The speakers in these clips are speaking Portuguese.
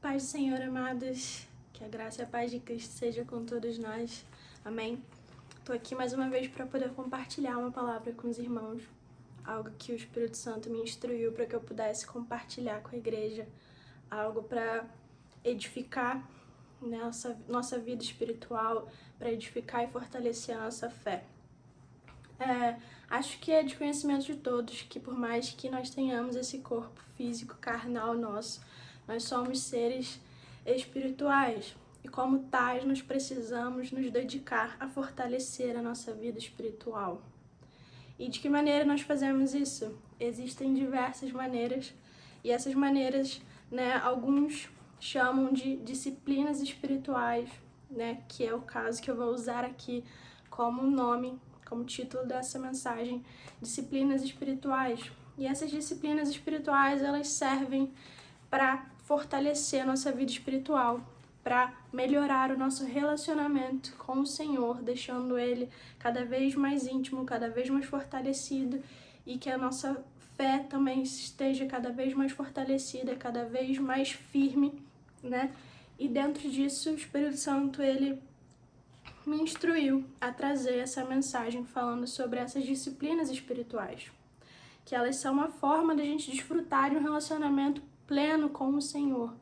Paz do Senhor, amados, que a graça e a paz de Cristo seja com todos nós. Amém. Estou aqui mais uma vez para poder compartilhar uma palavra com os irmãos, algo que o Espírito Santo me instruiu para que eu pudesse compartilhar com a igreja, algo para edificar nossa vida espiritual, para edificar e fortalecer a nossa fé. Acho que é de conhecimento de todos que, por mais que nós tenhamos esse corpo físico, carnal nosso, nós somos seres espirituais e, como tais, nós precisamos nos dedicar a fortalecer a nossa vida espiritual. E de que maneira nós fazemos isso? Existem diversas maneiras, e essas maneiras, alguns chamam de disciplinas espirituais, que é o caso que eu vou usar aqui como nome, como título dessa mensagem, disciplinas espirituais. E essas disciplinas espirituais, elas servem para fortalecer a nossa vida espiritual, para melhorar o nosso relacionamento com o Senhor, deixando Ele cada vez mais íntimo, cada vez mais fortalecido, e que a nossa fé também esteja cada vez mais fortalecida, cada vez mais firme, E dentro disso, o Espírito Santo, Ele me instruiu a trazer essa mensagem falando sobre essas disciplinas espirituais, que elas são uma forma de a gente desfrutar de um relacionamento pleno com o Senhor,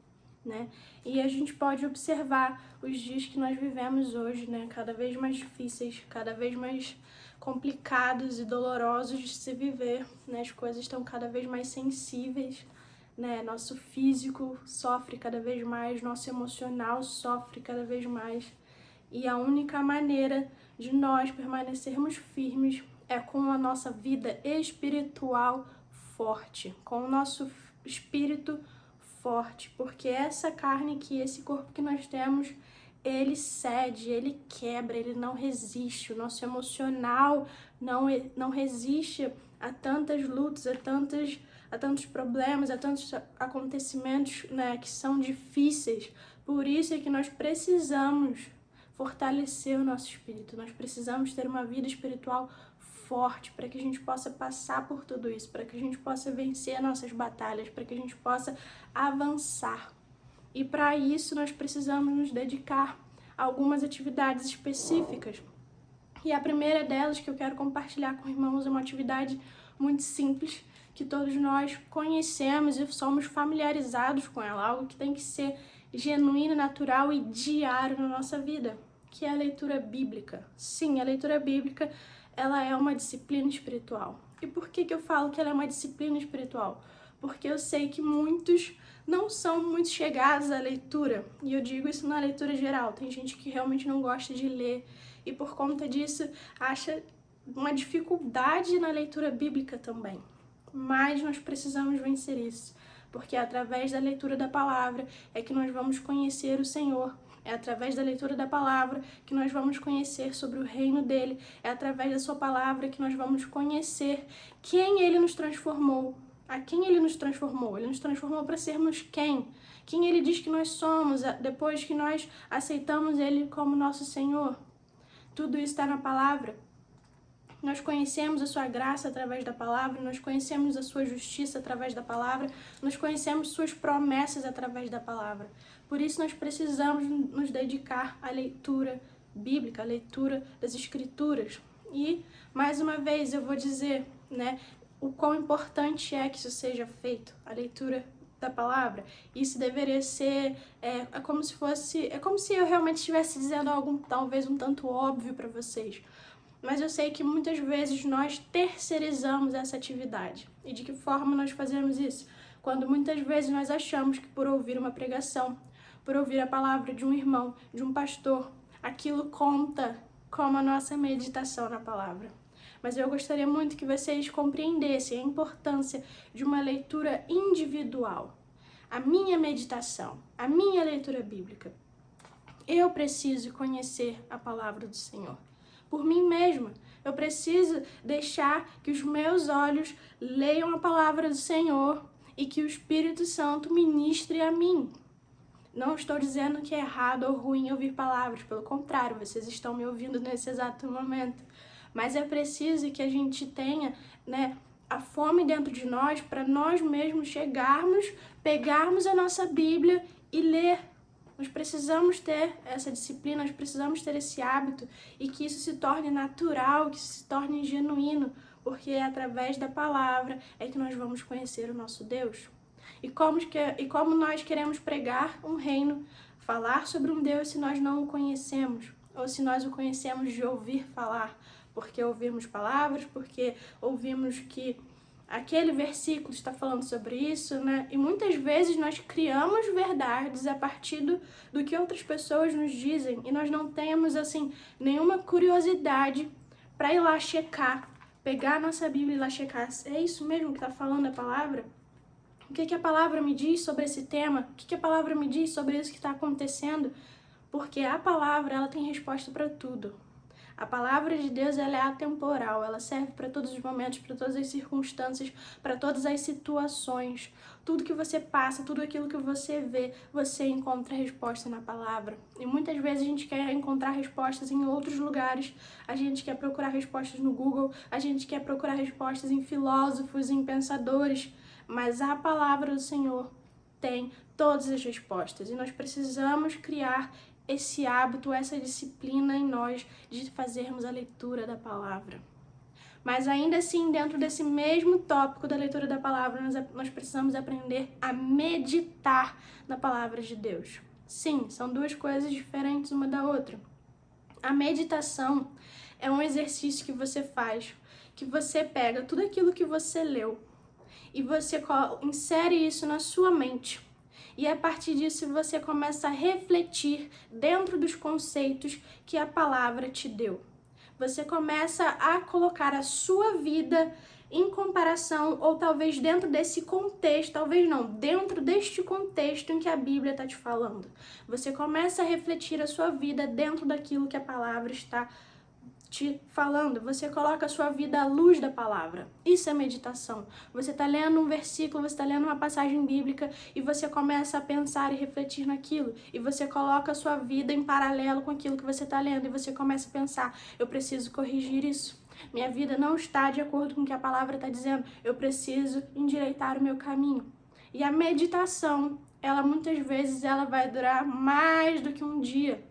E a gente pode observar os dias que nós vivemos hoje, cada vez mais difíceis, cada vez mais complicados e dolorosos de se viver, As coisas estão cada vez mais sensíveis, Nosso físico sofre cada vez mais, nosso emocional sofre cada vez mais. E a única maneira de nós permanecermos firmes é com a nossa vida espiritual forte, com o nosso espírito forte, porque essa carne esse corpo que nós temos, ele cede, ele quebra, ele não resiste. O nosso emocional não resiste a tantas lutas, a tantos problemas, a tantos acontecimentos, que são difíceis. Por isso é que nós precisamos fortalecer o nosso espírito, nós precisamos ter uma vida espiritual forte para que a gente possa passar por tudo isso, para que a gente possa vencer nossas batalhas, para que a gente possa avançar. E para isso nós precisamos nos dedicar a algumas atividades específicas. E a primeira delas que eu quero compartilhar com irmãos é uma atividade muito simples, que todos nós conhecemos e somos familiarizados com ela, algo que tem que ser genuíno, natural e diário na nossa vida, que é a leitura bíblica. Sim, a leitura bíblica, ela é uma disciplina espiritual. E por que eu falo que ela é uma disciplina espiritual? Porque eu sei que muitos não são muito chegados à leitura, e eu digo isso na leitura geral. Tem gente que realmente não gosta de ler e por conta disso acha uma dificuldade na leitura bíblica também. Mas nós precisamos vencer isso, porque é através da leitura da palavra é que nós vamos conhecer o Senhor. É através da leitura da palavra que nós vamos conhecer sobre o reino dele. É através da sua palavra que nós vamos conhecer quem ele nos transformou. A quem ele nos transformou? Ele nos transformou para sermos quem? Quem ele diz que nós somos depois que nós aceitamos ele como nosso Senhor. Tudo isso está na palavra. Nós conhecemos a sua graça através da palavra, nós conhecemos a sua justiça através da palavra, nós conhecemos suas promessas através da palavra. Por isso nós precisamos nos dedicar à leitura bíblica, à leitura das escrituras. E, mais uma vez, eu vou dizer, o quão importante é que isso seja feito, a leitura da palavra. Isso deveria ser, é como se eu realmente estivesse dizendo algo talvez um tanto óbvio para vocês. Mas eu sei que muitas vezes nós terceirizamos essa atividade. E de que forma nós fazemos isso? Quando muitas vezes nós achamos que por ouvir uma pregação, por ouvir a palavra de um irmão, de um pastor, aquilo conta como a nossa meditação na palavra. Mas eu gostaria muito que vocês compreendessem a importância de uma leitura individual. A minha meditação, a minha leitura bíblica. Eu preciso conhecer a palavra do Senhor. Por mim mesma, eu preciso deixar que os meus olhos leiam a palavra do Senhor e que o Espírito Santo ministre a mim. Não estou dizendo que é errado ou ruim ouvir palavras, pelo contrário, vocês estão me ouvindo nesse exato momento. Mas é preciso que a gente tenha, a fome dentro de nós para nós mesmos chegarmos, pegarmos a nossa Bíblia e ler. Nós precisamos ter essa disciplina, nós precisamos ter esse hábito e que isso se torne natural, que isso se torne genuíno, porque é através da palavra é que nós vamos conhecer o nosso Deus. E como nós queremos pregar um reino, falar sobre um Deus se nós não o conhecemos, ou se nós o conhecemos de ouvir falar, porque ouvimos palavras, porque ouvimos que aquele versículo está falando sobre isso, né? E muitas vezes nós criamos verdades a partir do que outras pessoas nos dizem e nós não temos, assim, nenhuma curiosidade para ir lá checar, pegar a nossa Bíblia e ir lá checar. É isso mesmo que está falando a palavra? O que a palavra me diz sobre esse tema? O que a palavra me diz sobre isso que está acontecendo? Porque a palavra, ela tem resposta para tudo. A palavra de Deus, ela é atemporal, ela serve para todos os momentos, para todas as circunstâncias, para todas as situações. Tudo que você passa, tudo aquilo que você vê, você encontra resposta na palavra. E muitas vezes a gente quer encontrar respostas em outros lugares, a gente quer procurar respostas no Google, a gente quer procurar respostas em filósofos, em pensadores, mas a palavra do Senhor tem todas as respostas e nós precisamos criar esse hábito, essa disciplina em nós de fazermos a leitura da palavra. Mas ainda assim, dentro desse mesmo tópico da leitura da palavra, nós precisamos aprender a meditar na palavra de Deus. Sim, são duas coisas diferentes uma da outra. A meditação é um exercício que você faz, que você pega tudo aquilo que você leu e você insere isso na sua mente. E a partir disso você começa a refletir dentro dos conceitos que a palavra te deu. Você começa a colocar a sua vida em comparação, ou talvez dentro desse contexto, talvez não, dentro deste contexto em que a Bíblia está te falando. Você começa a refletir a sua vida dentro daquilo que a palavra está te falando, você coloca a sua vida à luz da palavra. Isso é meditação. Você está lendo um versículo, você está lendo uma passagem bíblica e você começa a pensar e refletir naquilo. E você coloca a sua vida em paralelo com aquilo que você está lendo e você começa a pensar, eu preciso corrigir isso. Minha vida não está de acordo com o que a palavra está dizendo. Eu preciso endireitar o meu caminho. E a meditação, ela muitas vezes ela vai durar mais do que um dia.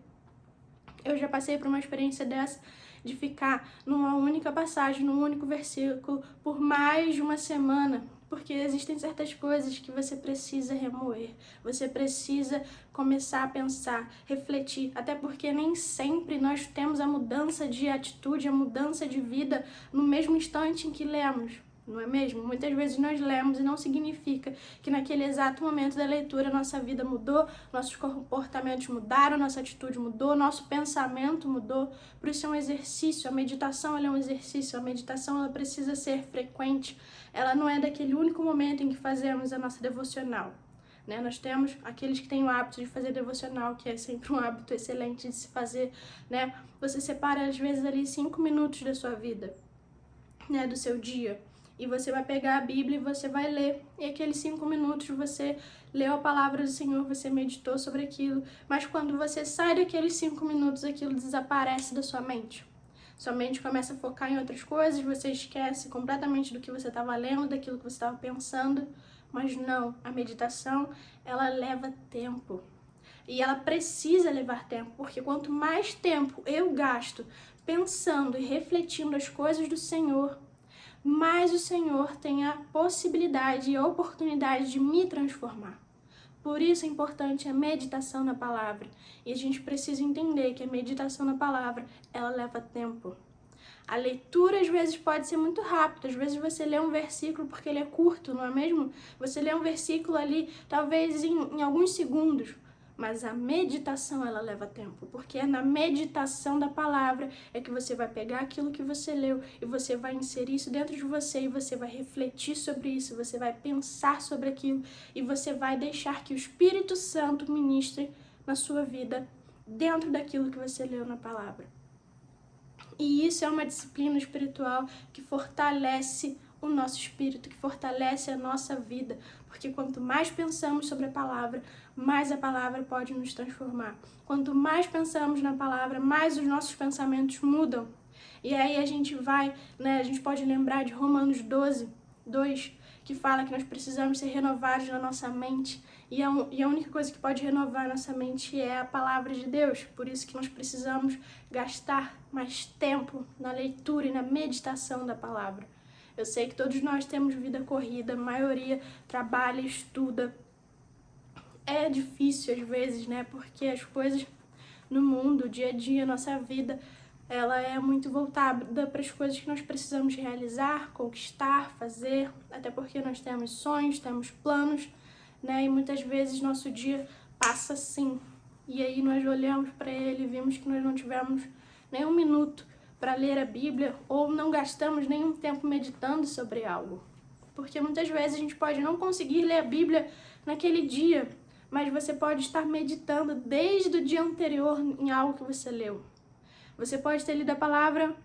Eu já passei por uma experiência dessa, de ficar numa única passagem, num único versículo, por mais de uma semana, porque existem certas coisas que você precisa remoer, você precisa começar a pensar, refletir, até porque nem sempre nós temos a mudança de atitude, a mudança de vida no mesmo instante em que lemos. Não é mesmo? Muitas vezes nós lemos e não significa que naquele exato momento da leitura nossa vida mudou, nossos comportamentos mudaram, nossa atitude mudou, nosso pensamento mudou. Por isso é um exercício, a meditação ela é um exercício, a meditação ela precisa ser frequente, ela não é daquele único momento em que fazemos a nossa devocional. Né? Nós temos aqueles que têm o hábito de fazer devocional, que é sempre um hábito excelente de se fazer. Né? Você separa às vezes ali 5 minutos da sua vida, né? Do seu dia. E você vai pegar a Bíblia e você vai ler. E aqueles 5 minutos você leu a palavra do Senhor, você meditou sobre aquilo. Mas quando você sai daqueles 5 minutos, aquilo desaparece da sua mente. Sua mente começa a focar em outras coisas, você esquece completamente do que você estava lendo, daquilo que você estava pensando. Mas não, a meditação, ela leva tempo. E ela precisa levar tempo, porque quanto mais tempo eu gasto pensando e refletindo as coisas do Senhor, mais o Senhor tem a possibilidade e a oportunidade de me transformar. Por isso é importante a meditação na palavra. E a gente precisa entender que a meditação na palavra, ela leva tempo. A leitura às vezes pode ser muito rápida, às vezes você lê um versículo porque ele é curto, não é mesmo? Você lê um versículo ali, talvez em alguns segundos. Mas a meditação, ela leva tempo, porque é na meditação da palavra é que você vai pegar aquilo que você leu e você vai inserir isso dentro de você e você vai refletir sobre isso, você vai pensar sobre aquilo e você vai deixar que o Espírito Santo ministre na sua vida dentro daquilo que você leu na palavra. E isso é uma disciplina espiritual que fortalece o nosso espírito, que fortalece a nossa vida, porque quanto mais pensamos sobre a palavra, mais a palavra pode nos transformar. Quanto mais pensamos na palavra, mais os nossos pensamentos mudam. E aí a gente vai, né, a gente pode lembrar de Romanos 12, 2, que fala que nós precisamos ser renovados na nossa mente. E a única coisa que pode renovar a nossa mente é a palavra de Deus. Por isso que nós precisamos gastar mais tempo na leitura e na meditação da palavra. Eu sei que todos nós temos vida corrida, a maioria trabalha, estuda. É difícil às vezes, né? Porque as coisas no mundo, o dia a dia, a nossa vida, ela é muito voltada para as coisas que nós precisamos realizar, conquistar, fazer, até porque nós temos sonhos, temos planos, né? E muitas vezes nosso dia passa assim. E aí nós olhamos para ele e vimos que nós não tivemos nem um minuto para ler a Bíblia ou não gastamos nenhum tempo meditando sobre algo. Porque muitas vezes a gente pode não conseguir ler a Bíblia naquele dia, mas você pode estar meditando desde o dia anterior em algo que você leu. Você pode ter lido a palavra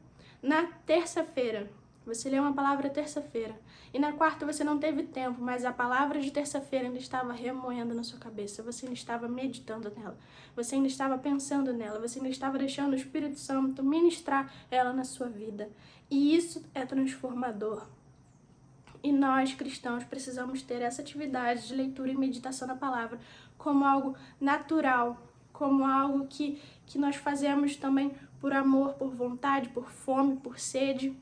na terça-feira. Você leu uma palavra terça-feira. E na quarta você não teve tempo, mas a palavra de terça-feira ainda estava remoendo na sua cabeça. Você ainda estava meditando nela. Você ainda estava pensando nela. Você ainda estava deixando o Espírito Santo ministrar ela na sua vida. E isso é transformador. E nós, cristãos, precisamos ter essa atividade de leitura e meditação da palavra como algo natural, como algo que nós fazemos também por amor, por vontade, por fome, por sede.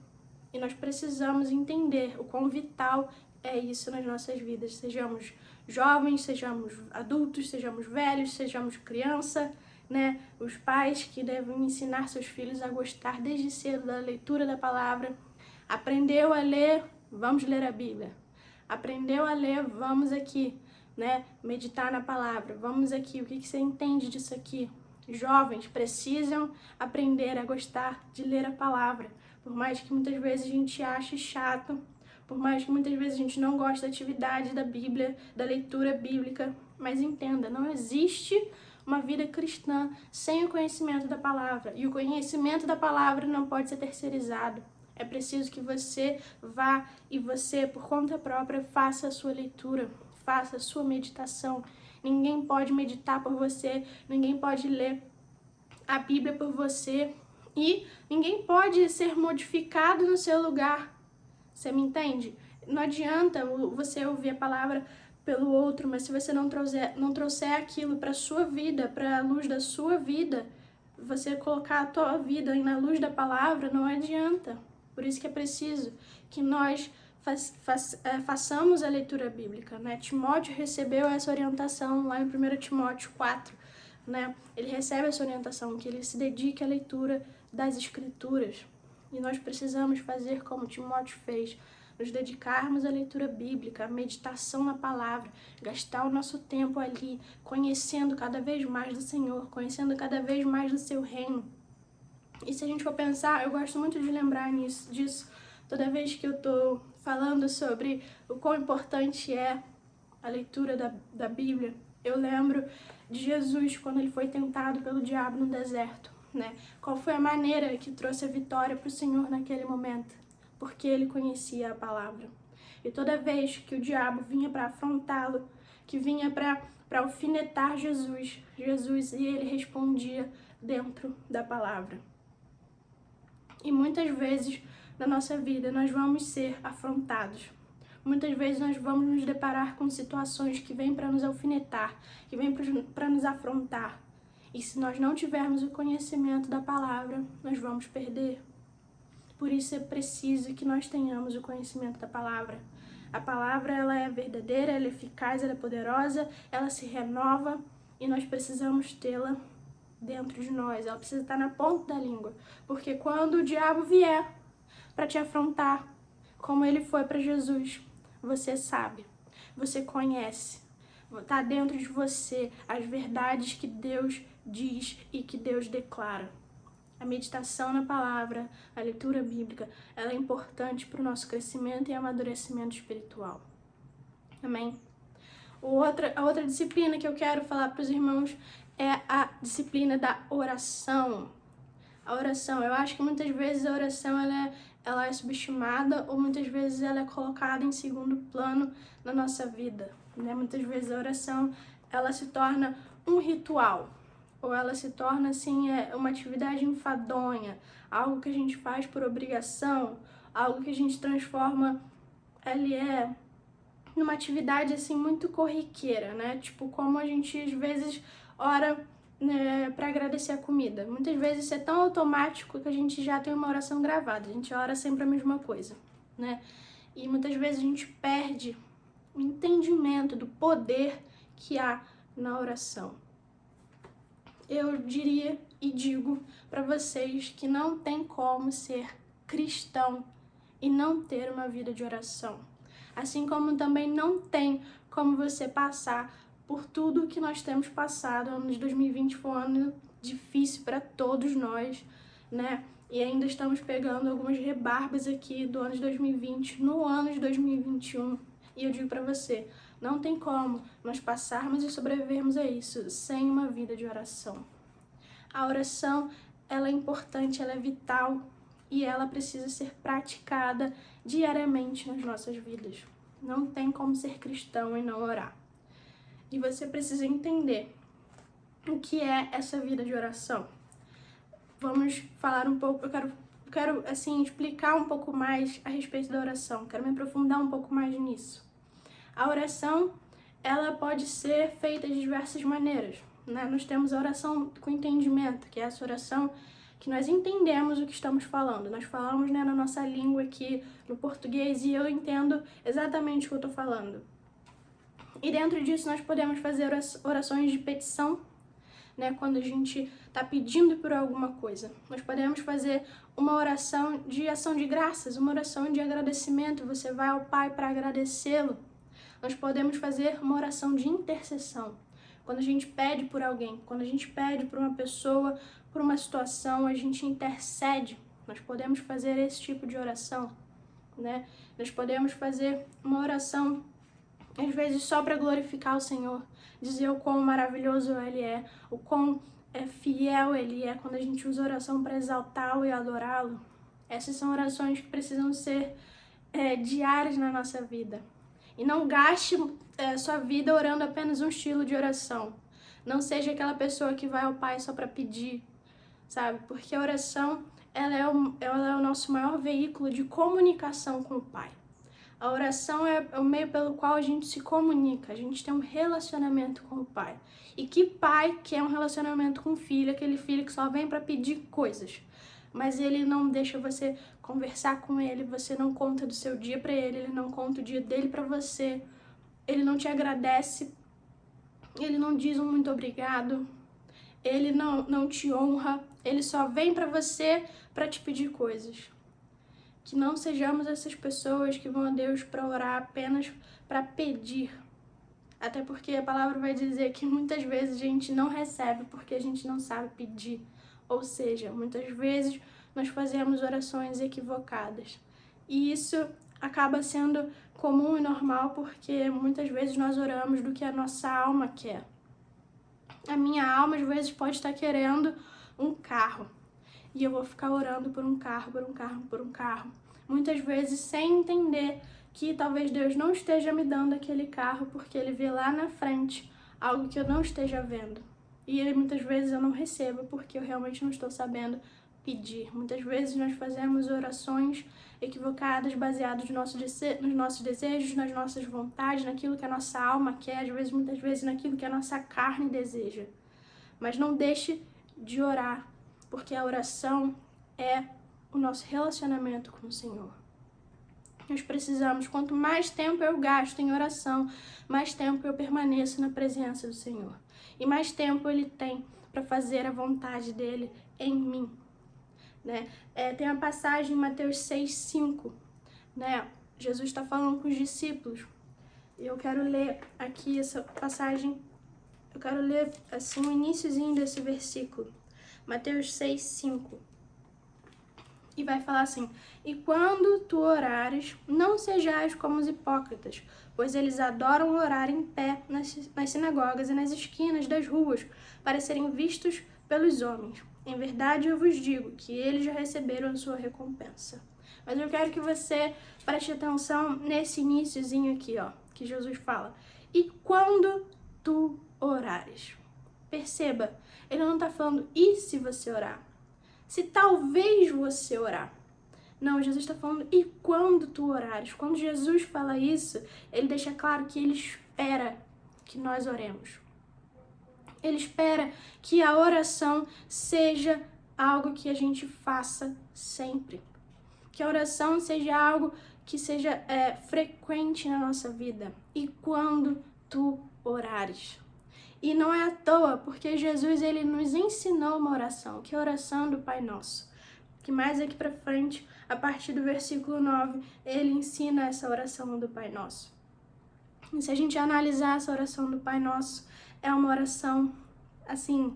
E nós precisamos entender o quão vital é isso nas nossas vidas. Sejamos jovens, sejamos adultos, sejamos velhos, sejamos criança, né? Os pais que devem ensinar seus filhos a gostar desde cedo da leitura da palavra. Aprendeu a ler, vamos ler a Bíblia. Aprendeu a ler, vamos aqui, né? Meditar na palavra. Vamos aqui, o que você entende disso aqui? Jovens precisam aprender a gostar de ler a palavra. Por mais que muitas vezes a gente ache chato, por mais que muitas vezes a gente não goste da atividade da Bíblia, da leitura bíblica, mas entenda, não existe uma vida cristã sem o conhecimento da palavra. E o conhecimento da palavra não pode ser terceirizado. É preciso que você vá e você, por conta própria, faça a sua leitura, faça a sua meditação. Ninguém pode meditar por você, ninguém pode ler a Bíblia por você e ninguém pode ser modificado no seu lugar. Você me entende? Não adianta você ouvir a palavra pelo outro, mas se você não trouxer aquilo para a sua vida, para a luz da sua vida, você colocar a tua vida na luz da palavra, não adianta. Por isso que é preciso que nós façamos a leitura bíblica, né? Timóteo recebeu essa orientação lá em 1 Timóteo 4, né? Ele recebe essa orientação, que ele se dedique à leitura das Escrituras. E nós precisamos fazer como Timóteo fez, nos dedicarmos à leitura bíblica, à meditação na palavra, gastar o nosso tempo ali, conhecendo cada vez mais do Senhor, conhecendo cada vez mais do seu reino. E se a gente for pensar, eu gosto muito de lembrar disso toda vez que eu estou falando sobre o quão importante é a leitura da Bíblia. Eu lembro de Jesus quando ele foi tentado pelo diabo no deserto, né? Qual foi a maneira que trouxe a vitória para o Senhor naquele momento? Porque ele conhecia a palavra. E toda vez que o diabo vinha para afrontá-lo, que vinha para alfinetar Jesus, e ele respondia dentro da palavra. E muitas vezes na nossa vida nós vamos ser afrontados. Muitas vezes nós vamos nos deparar com situações que vêm para nos alfinetar, que vêm para nos afrontar. E se nós não tivermos o conhecimento da palavra, nós vamos perder. Por isso é preciso que nós tenhamos o conhecimento da palavra. A palavra, ela é verdadeira, ela é eficaz, ela é poderosa, ela se renova e nós precisamos tê-la dentro de nós. Ela precisa estar na ponta da língua. Porque quando o diabo vier para te afrontar, como ele foi para Jesus, você sabe, você conhece, está dentro de você as verdades que Deus diz e que Deus declara. A meditação na palavra, a leitura bíblica, ela é importante para o nosso crescimento e amadurecimento espiritual. Amém? A outra disciplina que eu quero falar para os irmãos é a disciplina da oração. A oração, eu acho que muitas vezes a oração ela é subestimada ou muitas vezes ela é colocada em segundo plano na nossa vida, né? Muitas vezes a oração ela se torna um ritual ou ela se torna assim uma atividade enfadonha, algo que a gente faz por obrigação, algo que a gente transforma ele é numa atividade assim muito corriqueira, né? Tipo, como a gente às vezes ora, né, para agradecer a comida. Muitas vezes isso é tão automático que a gente já tem uma oração gravada, a gente ora sempre a mesma coisa, né? E muitas vezes a gente perde o entendimento do poder que há na oração. Eu diria e digo para vocês que não tem como ser cristão e não ter uma vida de oração. Assim como também não tem como você passar por tudo que nós temos passado. O ano de 2020 foi um ano difícil para todos nós, né? E ainda estamos pegando algumas rebarbas aqui do ano de 2020, no ano de 2021. E eu digo para você, não tem como nós passarmos e sobrevivermos a isso sem uma vida de oração. A oração, ela é importante, ela é vital e ela precisa ser praticada diariamente nas nossas vidas. Não tem como ser cristão e não orar. E você precisa entender o que é essa vida de oração. Vamos falar um pouco, eu quero assim explicar um pouco mais a respeito da oração. Quero me aprofundar um pouco mais nisso. A oração, ela pode ser feita de diversas maneiras, né? Nós temos a oração com entendimento, que é essa oração que nós entendemos o que estamos falando. Nós falamos, né, na nossa língua aqui, no português, e eu entendo exatamente o que eu estou falando. E dentro disso nós podemos fazer orações de petição, né, quando a gente está pedindo por alguma coisa. Nós podemos fazer uma oração de ação de graças, uma oração de agradecimento. Você vai ao Pai para agradecê-lo. Nós podemos fazer uma oração de intercessão. Quando a gente pede por alguém, quando a gente pede por uma pessoa, por uma situação, a gente intercede. Nós podemos fazer esse tipo de oração, né? Nós podemos fazer uma oração, às vezes, só para glorificar o Senhor, dizer o quão maravilhoso Ele é, o quão fiel Ele é, quando a gente usa oração para exaltá-lo e adorá-lo. Essas são orações que precisam ser diárias na nossa vida. E não gaste sua vida orando apenas um estilo de oração. Não seja aquela pessoa que vai ao Pai só para pedir, sabe? Porque a oração, ela é o nosso maior veículo de comunicação com o Pai. A oração é o meio pelo qual a gente se comunica, a gente tem um relacionamento com o Pai. E que pai quer um relacionamento com o filho, aquele filho que só vem para pedir coisas, mas ele não deixa você conversar com ele, você não conta do seu dia para ele, ele não conta o dia dele para você, ele não te agradece, ele não diz um muito obrigado, ele não te honra, ele só vem para você para te pedir coisas. Que não sejamos essas pessoas que vão a Deus para orar apenas para pedir. Até porque a palavra vai dizer que muitas vezes a gente não recebe porque a gente não sabe pedir. Ou seja, muitas vezes nós fazemos orações equivocadas. E isso acaba sendo comum e normal porque muitas vezes nós oramos do que a nossa alma quer. A minha alma às vezes pode estar querendo um carro. E eu vou ficar orando por um carro, por um carro, por um carro. Muitas vezes sem entender que talvez Deus não esteja me dando aquele carro porque Ele vê lá na frente algo que eu não esteja vendo. E muitas vezes eu não recebo porque eu realmente não estou sabendo pedir. Muitas vezes nós fazemos orações equivocadas baseadas nos nossos desejos, nas nossas vontades, naquilo que a nossa alma quer, muitas vezes naquilo que a nossa carne deseja. Mas não deixe de orar, porque a oração é o nosso relacionamento com o Senhor. Nós precisamos, quanto mais tempo eu gasto em oração, mais tempo eu permaneço na presença do Senhor. E mais tempo Ele tem para fazer a vontade dEle em mim. Né? Tem a passagem em Mateus 6:5, né? Jesus está falando com os discípulos. Eu quero ler aqui essa passagem, eu quero ler assim o iniciozinho desse versículo. Mateus 6:5. E vai falar assim: e quando tu orares, não sejais como os hipócritas, pois eles adoram orar em pé nas sinagogas e nas esquinas das ruas, para serem vistos pelos homens. Em verdade eu vos digo que eles já receberam a sua recompensa. Mas eu quero que você preste atenção nesse iniciozinho aqui, ó, que Jesus fala: e quando tu orares. Perceba, ele não está falando e se você orar. Se talvez você orar. Não, Jesus está falando, e quando tu orares? Quando Jesus fala isso, ele deixa claro que ele espera que nós oremos. Ele espera que a oração seja algo que a gente faça sempre. Que a oração seja algo que seja frequente na nossa vida. E quando tu orares. E não é à toa, porque Jesus ele nos ensinou uma oração, que é a oração do Pai Nosso. Que mais aqui pra frente, a partir do versículo 9, ele ensina essa oração do Pai Nosso. E se a gente analisar essa oração do Pai Nosso, é uma oração, assim,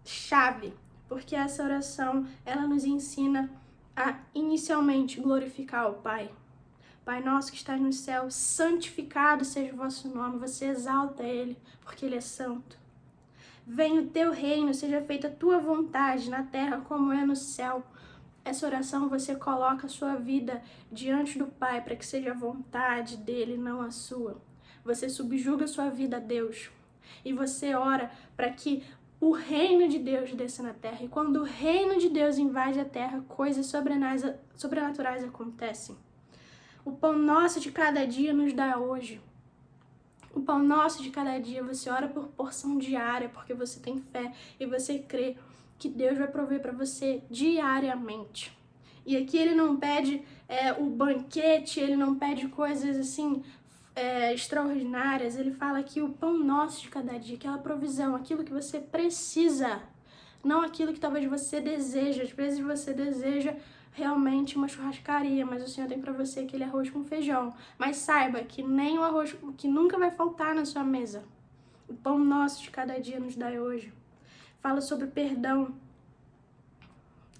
chave. Porque essa oração, ela nos ensina a, inicialmente, glorificar o Pai. Pai nosso que estás no céu, santificado seja o vosso nome. Você exalta Ele, porque Ele é santo. Venha o teu reino, seja feita a tua vontade na terra como é no céu. Essa oração você coloca a sua vida diante do Pai para que seja a vontade dele, não a sua. Você subjuga a sua vida a Deus. E você ora para que o reino de Deus desça na terra. E quando o reino de Deus invade a terra, coisas sobrenaturais acontecem. O pão nosso de cada dia nos dá hoje. O pão nosso de cada dia, você ora por porção diária, porque você tem fé e você crê que Deus vai prover para você diariamente. E aqui ele não pede o banquete, ele não pede coisas assim extraordinárias. Ele fala que o pão nosso de cada dia, aquela provisão, aquilo que você precisa, não aquilo que talvez você deseja. Às vezes você deseja realmente uma churrascaria, mas o Senhor tem para você aquele arroz com feijão. Mas saiba que nem o arroz, que nunca vai faltar na sua mesa. O pão nosso de cada dia nos dá hoje. Fala sobre perdão,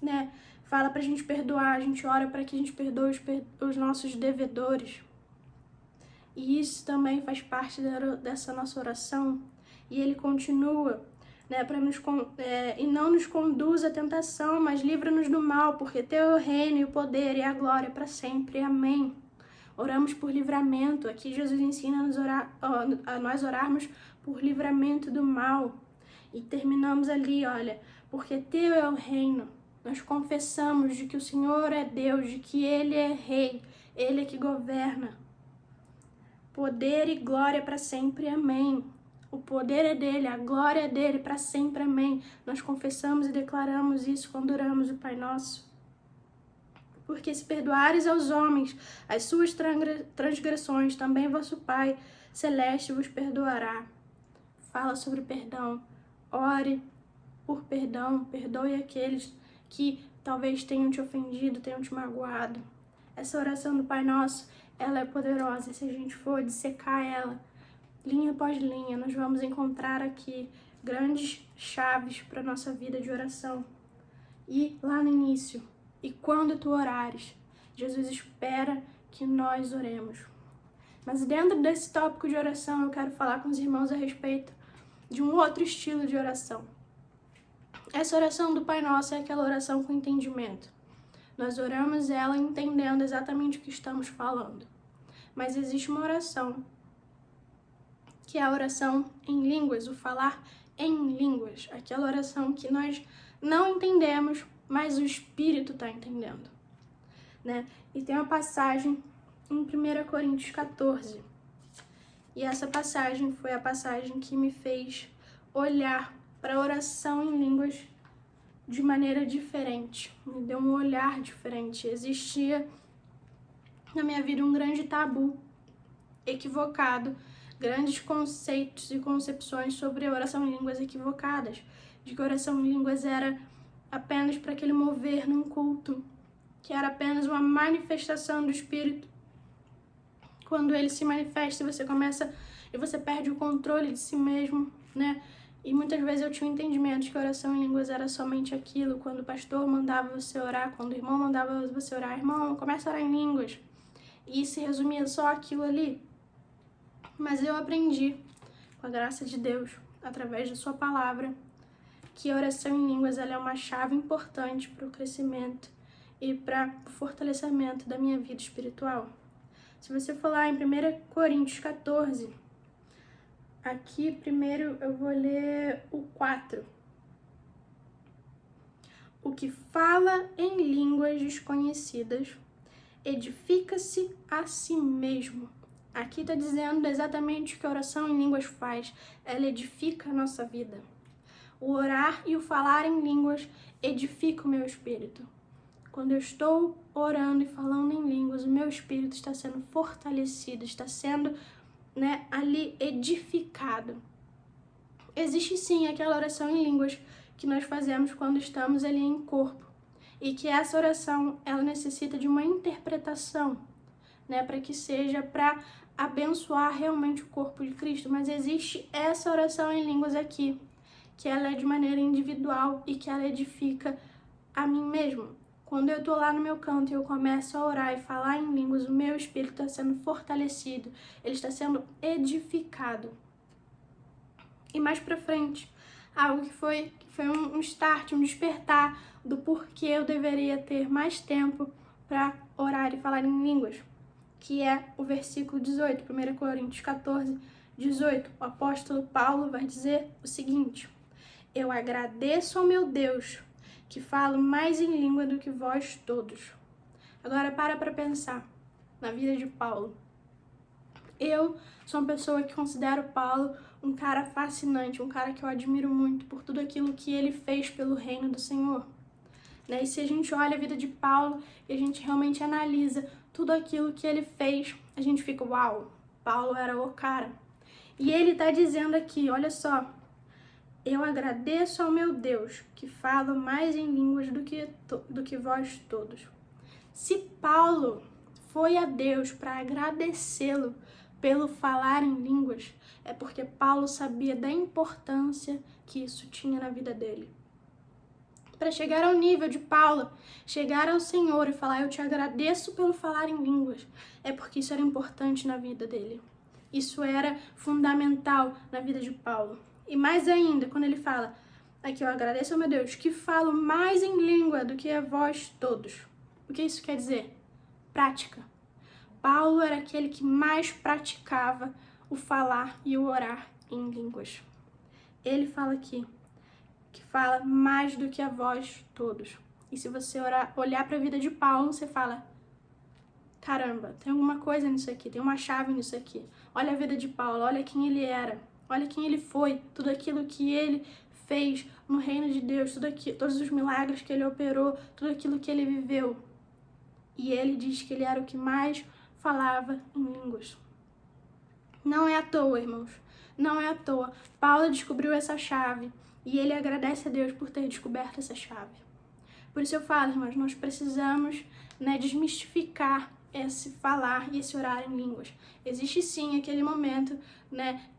né? Fala pra gente perdoar, a gente ora para que a gente perdoe os nossos devedores. E isso também faz parte dessa nossa oração. E ele continua, né, e não nos conduz à tentação, mas livra-nos do mal, porque teu é o reino e o poder e a glória para sempre. Amém. Oramos por livramento. Aqui Jesus ensina a nós orarmos por livramento do mal. E terminamos ali, olha, porque teu é o reino. Nós confessamos de que o Senhor é Deus, de que Ele é Rei, Ele é que governa. Poder e glória para sempre, amém. O poder é dele, a glória é dele para sempre, amém. Nós confessamos e declaramos isso quando oramos o Pai Nosso. Porque se perdoares aos homens as suas transgressões, também vosso Pai Celeste vos perdoará. Fala sobre perdão. Ore por perdão, perdoe aqueles que talvez tenham te ofendido, tenham te magoado. Essa oração do Pai Nosso, ela é poderosa. Se a gente for dissecar ela, linha após linha, nós vamos encontrar aqui grandes chaves para a nossa vida de oração. E lá no início, e quando tu orares, Jesus espera que nós oremos. Mas dentro desse tópico de oração, eu quero falar com os irmãos a respeito de um outro estilo de oração. Essa oração do Pai Nosso é aquela oração com entendimento. Nós oramos ela entendendo exatamente o que estamos falando. Mas existe uma oração, que é a oração em línguas, o falar em línguas. Aquela oração que nós não entendemos, mas o Espírito está entendendo, né? E tem uma passagem em 1 Coríntios 14. E essa passagem foi a passagem que me fez olhar para a oração em línguas de maneira diferente. Me deu um olhar diferente. Existia na minha vida um grande tabu equivocado, grandes conceitos e concepções sobre a oração em línguas equivocadas. De que a oração em línguas era apenas para aquele mover num culto, que era apenas uma manifestação do Espírito. Quando ele se manifesta, você perde o controle de si mesmo, né? E muitas vezes eu tinha um entendimento de que a oração em línguas era somente aquilo. Quando o pastor mandava você orar, quando o irmão mandava você orar, irmão, começa a orar em línguas. E se resumia só aquilo ali. Mas eu aprendi, com a graça de Deus, através da sua palavra, que a oração em línguas ela é uma chave importante para o crescimento e para o fortalecimento da minha vida espiritual. Se você for lá em 1 Coríntios 14, aqui primeiro eu vou ler o 4. O que fala em línguas desconhecidas edifica-se a si mesmo. Aqui está dizendo exatamente o que a oração em línguas faz. Ela edifica a nossa vida. O orar e o falar em línguas edifica o meu espírito. Quando eu estou orando e falando em línguas, o meu espírito está sendo fortalecido, está sendo, ali edificado. Existe sim aquela oração em línguas que nós fazemos quando estamos ali em corpo. E que essa oração, ela necessita de uma interpretação, para que seja para abençoar realmente o corpo de Cristo. Mas existe essa oração em línguas aqui, que ela é de maneira individual e que ela edifica a mim mesmo. Quando eu estou lá no meu canto e eu começo a orar e falar em línguas, o meu espírito está sendo fortalecido, ele está sendo edificado. E mais pra frente, algo que foi um start, um despertar do porquê eu deveria ter mais tempo para orar e falar em línguas, que é o versículo 18, 1 Coríntios 14, 18. O apóstolo Paulo vai dizer o seguinte: eu agradeço ao meu Deus, que falo mais em língua do que vós todos. Agora para pensar na vida de Paulo. Eu sou uma pessoa que considero Paulo um cara fascinante, um cara que eu admiro muito por tudo aquilo que ele fez pelo reino do Senhor. E se a gente olha a vida de Paulo e a gente realmente analisa tudo aquilo que ele fez, a gente fica, uau, Paulo era o cara. E ele está dizendo aqui, olha só, eu agradeço ao meu Deus, que falo mais em línguas do que vós todos. Se Paulo foi a Deus para agradecê-lo pelo falar em línguas, é porque Paulo sabia da importância que isso tinha na vida dele. Para chegar ao nível de Paulo, chegar ao Senhor e falar, eu te agradeço pelo falar em línguas, é porque isso era importante na vida dele. Isso era fundamental na vida de Paulo. E mais ainda, quando ele fala, aqui eu agradeço ao meu Deus, que falo mais em língua do que a vós todos. O que isso quer dizer? Prática. Paulo era aquele que mais praticava o falar e o orar em línguas. Ele fala aqui que fala mais do que a vós todos. E se você olhar para a vida de Paulo, você fala, caramba, tem alguma coisa nisso aqui, tem uma chave nisso aqui. Olha a vida de Paulo, olha quem ele era, olha quem ele foi, tudo aquilo que ele fez no reino de Deus, todos os milagres que ele operou, tudo aquilo que ele viveu. E ele diz que ele era o que mais falava em línguas. Não é à toa, irmãos. Não é à toa. Paulo descobriu essa chave e ele agradece a Deus por ter descoberto essa chave. Por isso eu falo, irmãos, nós precisamos desmistificar esse falar e esse orar em línguas. Existe sim aquele momento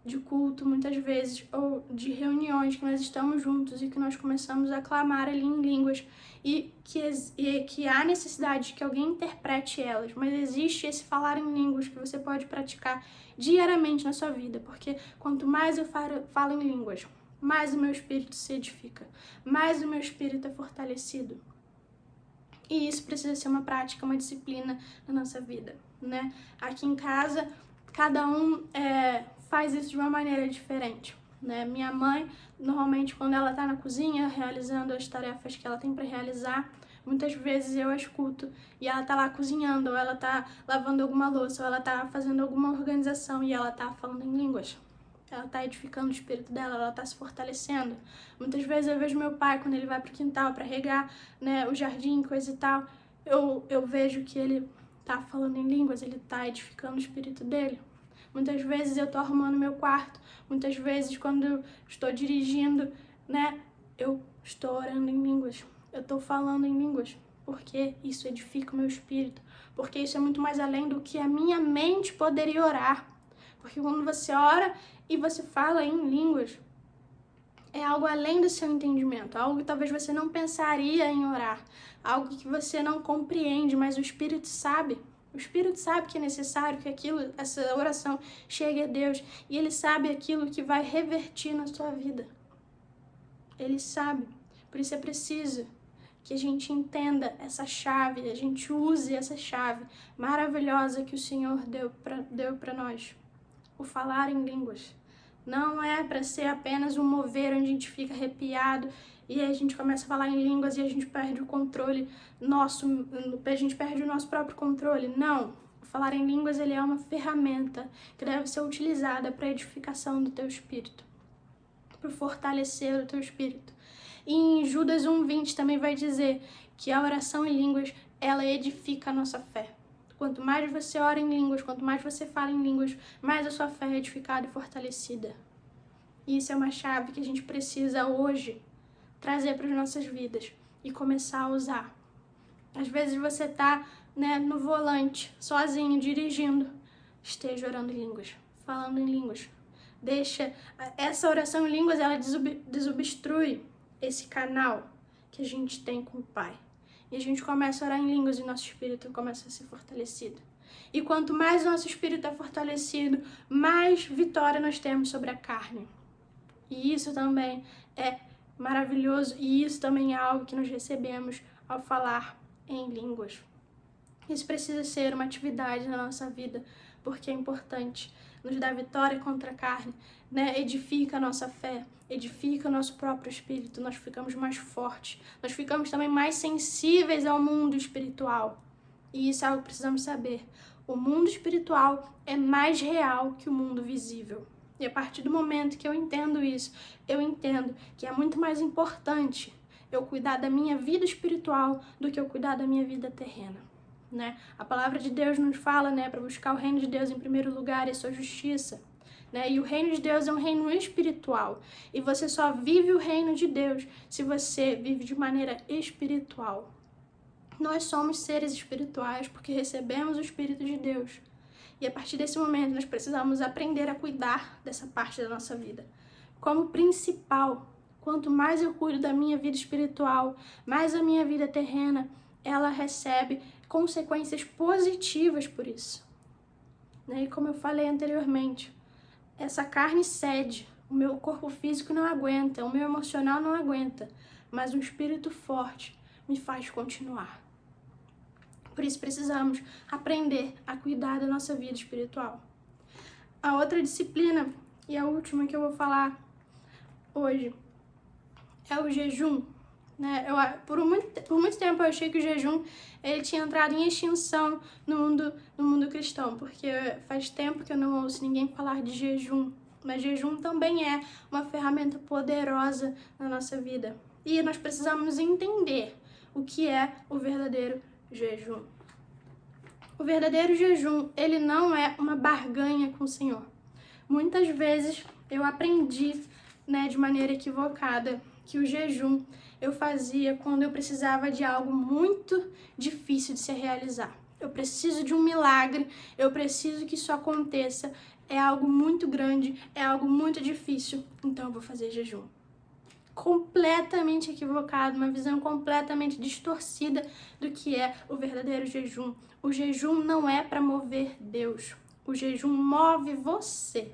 de culto, muitas vezes, ou de reuniões que nós estamos juntos e que nós começamos a clamar ali em línguas e que há necessidade de que alguém interprete elas, mas existe esse falar em línguas que você pode praticar diariamente na sua vida, porque quanto mais eu falo em línguas, mais o meu espírito se edifica, mais o meu espírito é fortalecido. E isso precisa ser uma prática, uma disciplina na nossa vida, Aqui em casa, cada um faz isso de uma maneira diferente, Minha mãe, normalmente, quando ela tá na cozinha, realizando as tarefas que ela tem para realizar, muitas vezes eu a escuto e ela tá lá cozinhando, ou ela tá lavando alguma louça, ou ela tá fazendo alguma organização e ela tá falando em línguas. Ela tá edificando o espírito dela, ela tá se fortalecendo. Muitas vezes eu vejo meu pai, quando ele vai pro quintal para regar, o jardim, coisa e tal, eu vejo que ele tá falando em línguas, ele tá edificando o espírito dele. Muitas vezes eu tô arrumando meu quarto, muitas vezes quando eu estou dirigindo, eu estou orando em línguas, eu tô falando em línguas, porque isso edifica o meu espírito, porque isso é muito mais além do que a minha mente poderia orar. Porque quando você ora e você fala em línguas, é algo além do seu entendimento, algo que talvez você não pensaria em orar, algo que você não compreende, mas o Espírito sabe. O Espírito sabe que é necessário que essa oração chegue a Deus, e Ele sabe aquilo que vai revertir na sua vida. Ele sabe. Por isso é preciso que a gente entenda essa chave, a gente use essa chave maravilhosa que o Senhor deu para nós. O falar em línguas, Não é para ser apenas um mover onde a gente fica arrepiado e a gente começa a falar em línguas e a gente perde o controle nosso, a gente perde o nosso próprio controle. Não. Falar em línguas, ele é uma ferramenta que deve ser utilizada para a edificação do teu espírito, para fortalecer o teu espírito. E em Judas 1:20 também vai dizer que a oração em línguas, ela edifica a nossa fé. Quanto mais você ora em línguas, quanto mais você fala em línguas, mais a sua fé é edificada e fortalecida. E isso é uma chave que a gente precisa hoje trazer para as nossas vidas e começar a usar. Às vezes você tá, no volante, sozinho, dirigindo. Esteja orando em línguas, falando em línguas. Deixa essa oração em línguas, ela desobstrui esse canal que a gente tem com o Pai. E a gente começa a orar em línguas e nosso espírito começa a ser fortalecido. E quanto mais nosso espírito é fortalecido, mais vitória nós temos sobre a carne. E isso também é maravilhoso e isso também é algo que nós recebemos ao falar em línguas. Isso precisa ser uma atividade na nossa vida, porque é importante. Nos dá vitória contra a carne, edifica a nossa fé, edifica o nosso próprio espírito, nós ficamos mais fortes, nós ficamos também mais sensíveis ao mundo espiritual. E isso é algo que precisamos saber. O mundo espiritual é mais real que o mundo visível. E a partir do momento que eu entendo isso, eu entendo que é muito mais importante eu cuidar da minha vida espiritual do que eu cuidar da minha vida terrena. A palavra de Deus nos fala, para buscar o reino de Deus em primeiro lugar e a sua justiça. E o reino de Deus é um reino espiritual. E você só vive o reino de Deus se você vive de maneira espiritual. Nós somos seres espirituais porque recebemos o Espírito de Deus. E a partir desse momento nós precisamos aprender a cuidar dessa parte da nossa vida. Como principal, quanto mais eu cuido da minha vida espiritual, mais a minha vida terrena, ela recebe consequências positivas por isso. E como eu falei anteriormente, essa carne cede, o meu corpo físico não aguenta, o meu emocional não aguenta, mas um espírito forte me faz continuar. Por isso precisamos aprender a cuidar da nossa vida espiritual. A outra disciplina, e a última que eu vou falar hoje, é o jejum. Por muito tempo eu achei que o jejum ele tinha entrado em extinção no mundo cristão, porque faz tempo que eu não ouço ninguém falar de jejum. Mas jejum também é uma ferramenta poderosa na nossa vida. E nós precisamos entender o que é o verdadeiro jejum. O verdadeiro jejum, ele não é uma barganha com o Senhor. Muitas vezes eu aprendi, de maneira equivocada, que o jejum eu fazia quando eu precisava de algo muito difícil de se realizar. Eu preciso de um milagre, eu preciso que isso aconteça, é algo muito grande, é algo muito difícil, então eu vou fazer jejum. Completamente equivocado, uma visão completamente distorcida do que é o verdadeiro jejum. O jejum não é para mover Deus, o jejum move você.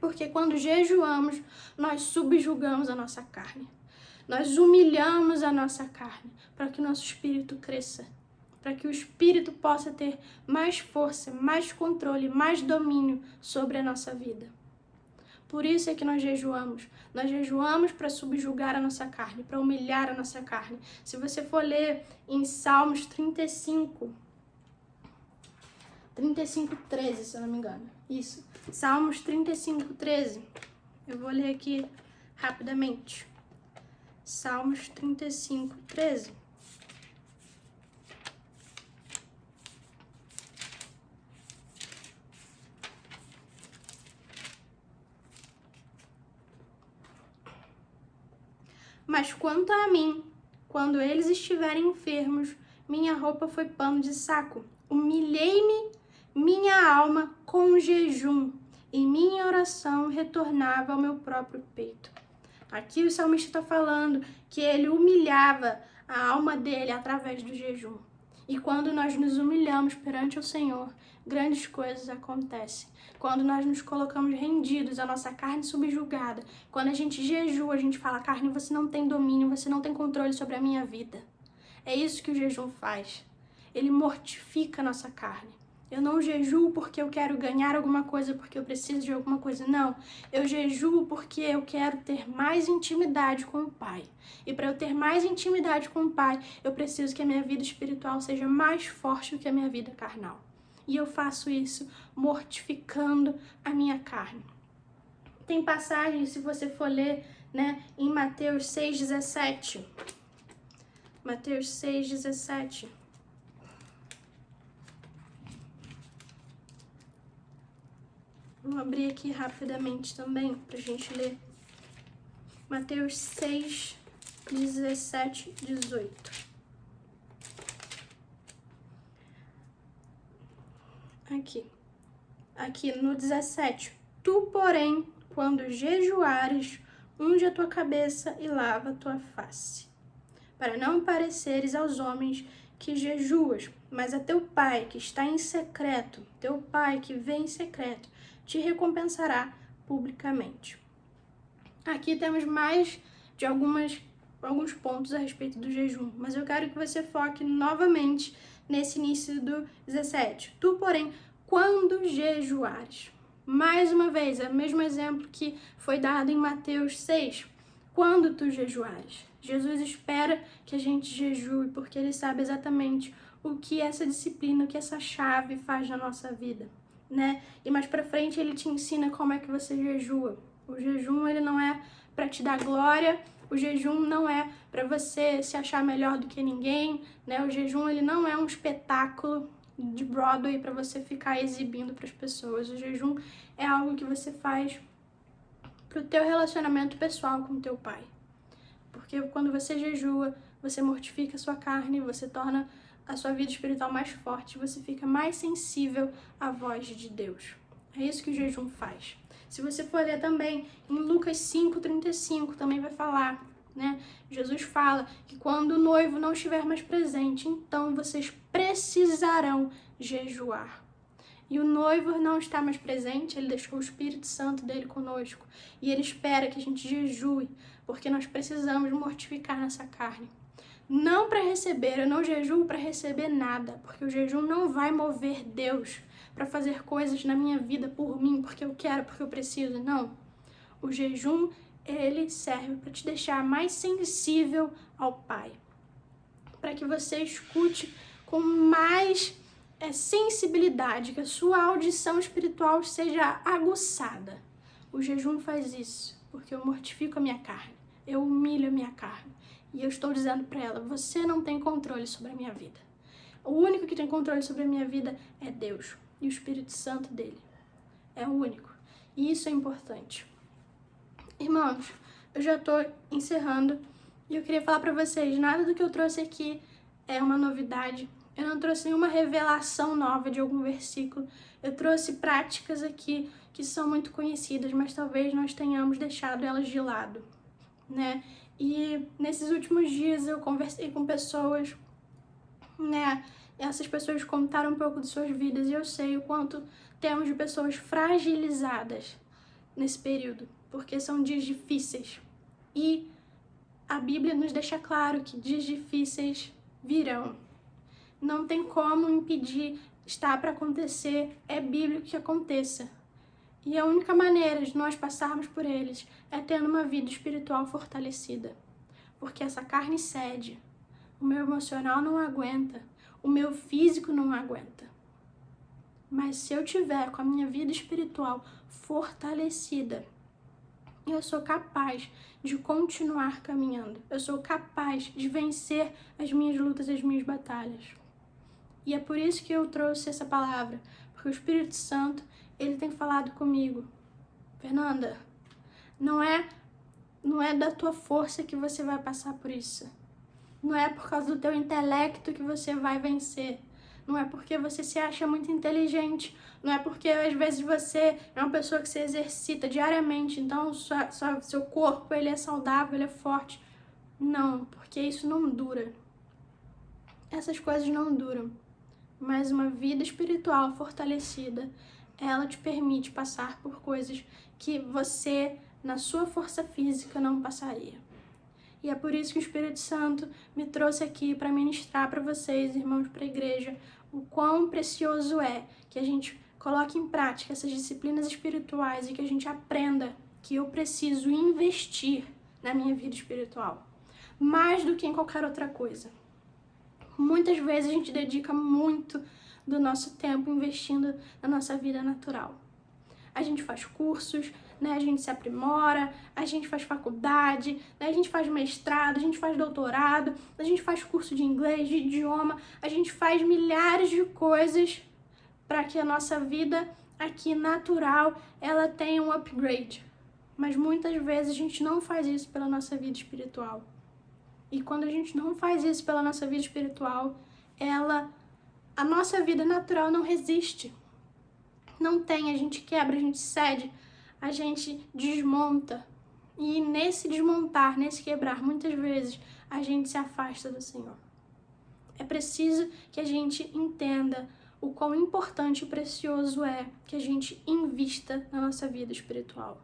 Porque quando jejuamos, nós subjugamos a nossa carne. Nós humilhamos a nossa carne para que o nosso espírito cresça, para que o espírito possa ter mais força, mais controle, mais domínio sobre a nossa vida. Por isso é que nós jejuamos. Nós jejuamos para subjugar a nossa carne, para humilhar a nossa carne. Se você for ler em Salmos 35:13, se eu não me engano. Isso, Salmos 35:13. Eu vou ler aqui rapidamente. Salmos 35:13. Mas quanto a mim, quando eles estiverem enfermos, minha roupa foi pano de saco. Humilhei-me minha alma com jejum, e minha oração retornava ao meu próprio peito. Aqui o salmista está falando que ele humilhava a alma dele através do jejum. E quando nós nos humilhamos perante o Senhor, grandes coisas acontecem. Quando nós nos colocamos rendidos, a nossa carne subjugada, quando a gente jejua, a gente fala, carne, você não tem domínio, você não tem controle sobre a minha vida. É isso que o jejum faz. Ele mortifica a nossa carne. Eu não jejuo porque eu quero ganhar alguma coisa, porque eu preciso de alguma coisa. Não. Eu jejuo porque eu quero ter mais intimidade com o Pai. E para eu ter mais intimidade com o Pai, eu preciso que a minha vida espiritual seja mais forte do que a minha vida carnal. E eu faço isso mortificando a minha carne. Tem passagem, se você for ler, né, em Mateus 6,17. Mateus 6,17. Vou abrir aqui rapidamente também pra gente ler. Mateus 6, 17, 18. Aqui no 17. Tu, porém, quando jejuares, unge a tua cabeça e lava a tua face, para não pareceres aos homens que jejuas, mas a teu Pai que está em secreto, teu Pai que vem em secreto, te recompensará publicamente. Aqui temos mais de alguns pontos a respeito do jejum, mas eu quero que você foque novamente nesse início do 17. Tu, porém, quando jejuares. Mais uma vez, é o mesmo exemplo que foi dado em Mateus 6. Quando tu jejuares. Jesus espera que a gente jejue, porque ele sabe exatamente o que essa disciplina, o que essa chave faz na nossa vida, né? E mais pra frente ele te ensina como é que você jejua. O jejum, ele não é para te dar glória, o jejum não é para você se achar melhor do que ninguém, né? O jejum, ele não é um espetáculo de Broadway para você ficar exibindo para as pessoas. O jejum é algo que você faz pro teu relacionamento pessoal com teu Pai. Porque quando você jejua, você mortifica a sua carne, você torna a sua vida espiritual mais forte, você fica mais sensível à voz de Deus. É isso que o jejum faz. Se você for ler também em Lucas 5,35, também vai falar, né? Jesus fala que quando o noivo não estiver mais presente, então vocês precisarão jejuar. E o noivo não está mais presente, ele deixou o Espírito Santo dele conosco. E ele espera que a gente jejue, porque nós precisamos mortificar nossa carne. Não para receber, eu não jejuo para receber nada, porque o jejum não vai mover Deus para fazer coisas na minha vida por mim, porque eu quero, porque eu preciso. Não. O jejum, ele serve para te deixar mais sensível ao Pai. Para que você escute com mais sensibilidade, que a sua audição espiritual seja aguçada. O jejum faz isso, porque eu mortifico a minha carne, eu humilho a minha carne. E eu estou dizendo para ela, você não tem controle sobre a minha vida. O único que tem controle sobre a minha vida é Deus e o Espírito Santo dele. É o único. E isso é importante. Irmãos, eu já estou encerrando e eu queria falar para vocês, nada do que eu trouxe aqui é uma novidade. Eu não trouxe nenhuma revelação nova de algum versículo. Eu trouxe práticas aqui que são muito conhecidas, mas talvez nós tenhamos deixado elas de lado, né? E nesses últimos dias eu conversei com pessoas, né? Essas pessoas contaram um pouco de suas vidas e eu sei o quanto temos de pessoas fragilizadas nesse período, porque são dias difíceis. E a Bíblia nos deixa claro que dias difíceis virão. Não tem como impedir, está para acontecer, é bíblico que aconteça. E a única maneira de nós passarmos por eles é tendo uma vida espiritual fortalecida. Porque essa carne cede, o meu emocional não aguenta, o meu físico não aguenta. Mas se eu tiver com a minha vida espiritual fortalecida, eu sou capaz de continuar caminhando. Eu sou capaz de vencer as minhas lutas, as minhas batalhas. E é por isso que eu trouxe essa palavra, porque o Espírito Santo, ele tem falado comigo. Fernanda, não é da tua força que você vai passar por isso. Não é por causa do teu intelecto que você vai vencer. Não é porque você se acha muito inteligente. Não é porque às vezes você é uma pessoa que se exercita diariamente, então seu corpo ele é saudável, ele é forte. Não, porque isso não dura. Essas coisas não duram. Mas uma vida espiritual fortalecida, ela te permite passar por coisas que você, na sua força física, não passaria. E é por isso que o Espírito Santo me trouxe aqui para ministrar para vocês, irmãos, para a igreja, o quão precioso é que a gente coloque em prática essas disciplinas espirituais e que a gente aprenda que eu preciso investir na minha vida espiritual, mais do que em qualquer outra coisa. Muitas vezes a gente dedica muito do nosso tempo investindo na nossa vida natural. A gente faz cursos, né? A gente se aprimora, a gente faz faculdade, né? A gente faz mestrado, a gente faz doutorado, a gente faz curso de inglês, de idioma, a gente faz milhares de coisas para que a nossa vida aqui natural, ela tenha um upgrade. Mas muitas vezes a gente não faz isso pela nossa vida espiritual. E quando a gente não faz isso pela nossa vida espiritual, a nossa vida natural não resiste. Não tem, a gente quebra, a gente cede, a gente desmonta. E nesse desmontar, nesse quebrar, muitas vezes a gente se afasta do Senhor. É preciso que a gente entenda o quão importante e precioso é que a gente invista na nossa vida espiritual.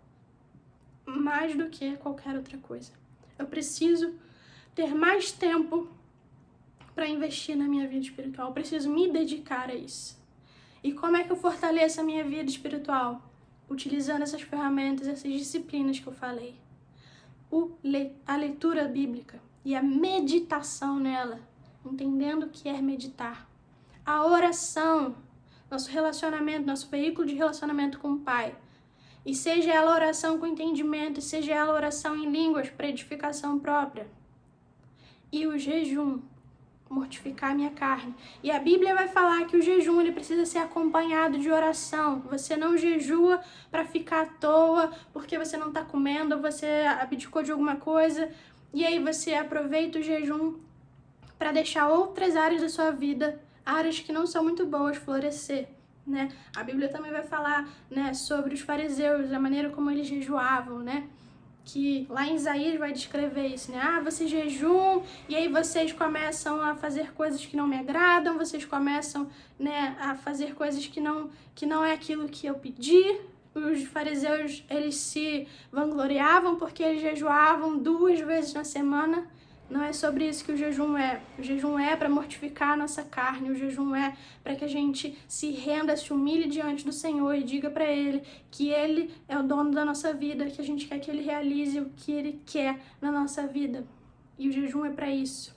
Mais do que qualquer outra coisa. Eu preciso ter mais tempo para investir na minha vida espiritual. Eu preciso me dedicar a isso. E como é que eu fortaleço a minha vida espiritual? Utilizando essas ferramentas, essas disciplinas que eu falei. A leitura bíblica e a meditação nela, entendendo o que é meditar. A oração, nosso relacionamento, nosso veículo de relacionamento com o Pai. E seja ela oração com entendimento, e seja ela oração em línguas para edificação própria. E o jejum, mortificar a minha carne. E a Bíblia vai falar que o jejum ele precisa ser acompanhado de oração. Você não jejua para ficar à toa, porque você não está comendo, ou você abdicou de alguma coisa, e aí você aproveita o jejum para deixar outras áreas da sua vida, áreas que não são muito boas, florescer. Né? A Bíblia também vai falar, né, sobre os fariseus, a maneira como eles jejuavam, né? Que lá em Isaías vai descrever isso, né? Ah, vocês jejuam e aí vocês começam a fazer coisas que não me agradam, vocês começam, né, a fazer coisas que não é aquilo que eu pedi. Os fariseus, eles se vangloriavam porque eles jejuavam 2 vezes na semana. Não é sobre isso que o jejum é. O jejum é para mortificar a nossa carne. O jejum é para que a gente se renda, se humilhe diante do Senhor e diga para Ele que Ele é o dono da nossa vida, que a gente quer que Ele realize o que Ele quer na nossa vida. E o jejum é para isso.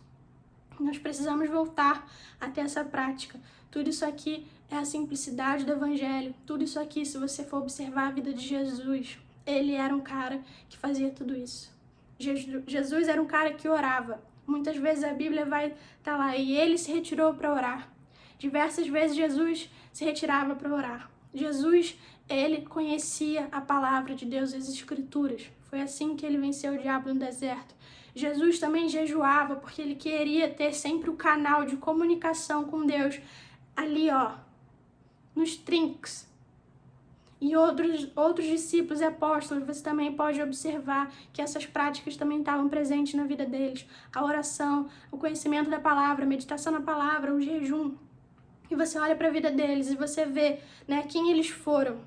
Nós precisamos voltar a ter essa prática. Tudo isso aqui é a simplicidade do Evangelho. Tudo isso aqui, se você for observar a vida de Jesus, Ele era um cara que fazia tudo isso. Jesus era um cara que orava. Muitas vezes a Bíblia vai estar lá e ele se retirou para orar. Diversas vezes Jesus se retirava para orar. Jesus, ele conhecia a palavra de Deus, as Escrituras. Foi assim que ele venceu o diabo no deserto. Jesus também jejuava porque ele queria ter sempre o canal de comunicação com Deus ali, ó, nos trinques. E outros discípulos e apóstolos, você também pode observar que essas práticas também estavam presentes na vida deles. A oração, o conhecimento da palavra, a meditação na palavra, o jejum. E você olha para a vida deles e você vê, né, quem eles foram.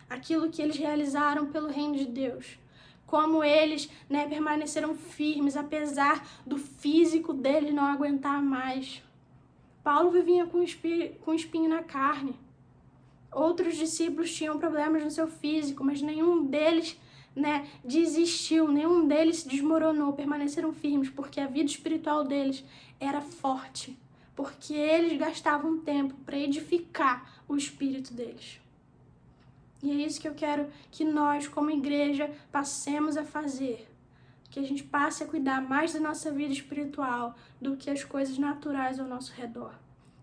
Aquilo que eles realizaram pelo reino de Deus. Como eles, né, permaneceram firmes, apesar do físico deles não aguentar mais. Paulo vivia com espinho na carne. Outros discípulos tinham problemas no seu físico, mas nenhum deles, né, desistiu, nenhum deles se desmoronou, permaneceram firmes, porque a vida espiritual deles era forte, porque eles gastavam tempo para edificar o espírito deles. E é isso que eu quero que nós, como igreja, passemos a fazer. Que a gente passe a cuidar mais da nossa vida espiritual do que as coisas naturais ao nosso redor.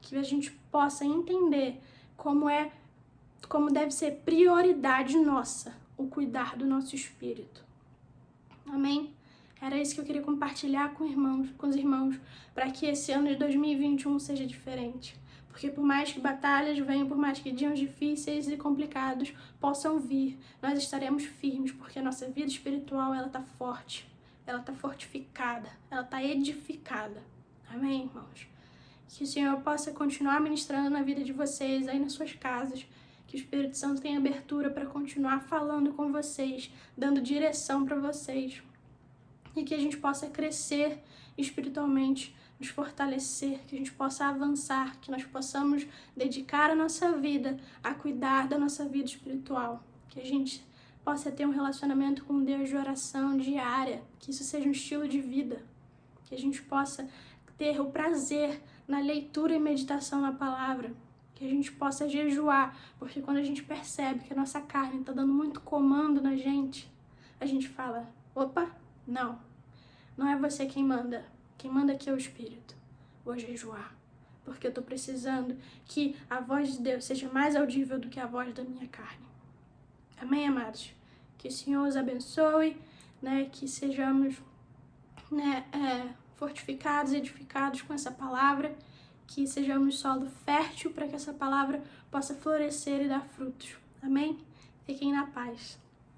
Que a gente possa entender como deve ser prioridade nossa o cuidar do nosso espírito. Amém? Era isso que eu queria compartilhar com os irmãos, para que esse ano de 2021 seja diferente. Porque por mais que batalhas venham, por mais que dias difíceis e complicados possam vir, nós estaremos firmes, porque a nossa vida espiritual, ela está forte, ela está fortificada, ela está edificada. Amém, irmãos? Que o Senhor possa continuar ministrando na vida de vocês, aí nas suas casas, que o Espírito Santo tenha abertura para continuar falando com vocês, dando direção para vocês, e que a gente possa crescer espiritualmente nos fortalecer, que a gente possa avançar, que nós possamos dedicar a nossa vida a cuidar da nossa vida espiritual, que a gente possa ter um relacionamento com Deus de oração diária, que isso seja um estilo de vida, que a gente possa ter o prazer na leitura e meditação na palavra, que a gente possa jejuar, porque quando a gente percebe que a nossa carne está dando muito comando na gente, a gente fala, opa, não é você quem manda aqui é o Espírito, vou jejuar, porque eu estou precisando que a voz de Deus seja mais audível do que a voz da minha carne. Amém, amados? Que o Senhor os abençoe, né? Que sejamos, né, fortificados, edificados com essa palavra, que sejamos solo fértil para que essa palavra possa florescer e dar frutos. Amém? Fiquem na paz.